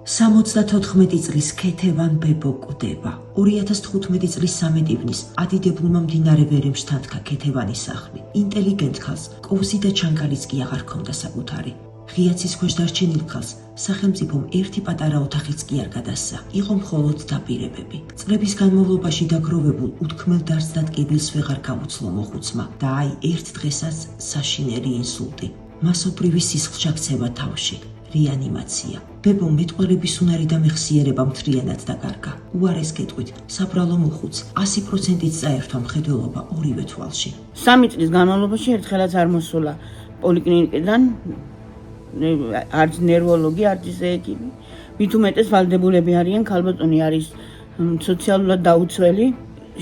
74 წლის ქეთევან ბებო კვდება. 2015 წლის 13 ივნის ადიდებულმა მდინარე ვერემშთან თქვა ქეთევანის სახლი. ინტელიგენტ ქალს ковსი და ჩანგალიც კი აღარ ჰქონდა საკუთარი. ღიაცის ქვეშ დარჩენილ ქალს სახელმწიფომ ერთი პატარა ოთახიც კი არ გადასცა. იყო მხოლოდ დაპირებები. წლების განმავლობაში დაგროვებულ უთქმელ დარს და ტკივილს ვეღარ გაუძლო მოხუცმა და აი ერთ დღესაც საშინელი ინსულტი. მასობრივი სისხლშაქცევა თავში. რეანიმაცია. ბებო მეტყველების უნარი და მეხსიერება მთლიანად დაკარგა. უარეს გეტყვით, საბრალო მოხუც 100%-ით წაერთვა მხედველობა ორივე თვალში. 3 წლის განმავლობაში ერთხელაც არ მოსულა პოლიკლინიკიდან არც ნერვოლოგი, არც ეკიბი. მით უმეტეს ვალდებულები არიან, ქალბატონი არის სოციალურად დაუცველი,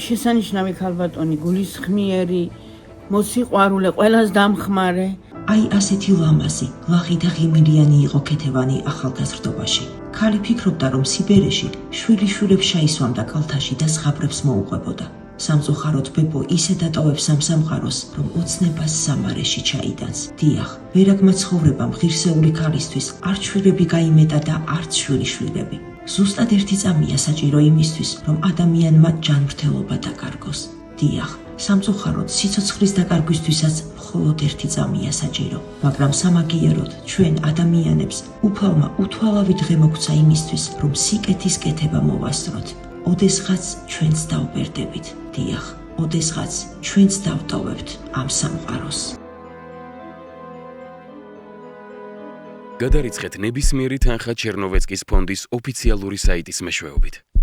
შესანიშნავი ქალბატონი, გულისხმიერი, მოსიყვარულე, ყველას დამხმარე. აი ასეთი ლამაზი, ლაღი და ღიმილიანი იყო ქეთევანი ახალგაზრდობაში. ქალი ფიქრობდა, რომ სიბერეში შვილიშვილებს ჩაისვამდა კალთაში და ზღაპრებს მოუყვებოდა. სამწუხაროდ ბებო ისე დატოვებს ამ სამყაროს, რომ ოცნებას სამარეში ჩაიდანს. დიახ, ვერაგმა ცხოვრებამ ღირსეული ქალისთვის არც შვილები გაიმეტა და არც შვილიშვილები. ზუსტად ერთი წამია საჭირო იმისთვის, რომ ადამიანმა ჯანმრთელობა დაკარგოს. დიახ, სამწუხაროდ სიცოცხლის დაკარგვისთვისაც მხოლოდ ერთი წამია საჭირო, მაგრამ სამაგიეროდ ჩვენ ადამიანებს უფალმა უთვალავი დღე მოგცა იმისთვის, რომ სიკეთის კეთება მოვასწროთ. ოდესღაც ჩვენც დავბერდებით. დიახ, ოდესღაც ჩვენც დავტოვებთ ამ სამყაროს. გადარიცხეთ ნებისმიერი თანხა ჩერნოვეცკის ფონდის ოფიციალური საიტის მეშვეობით.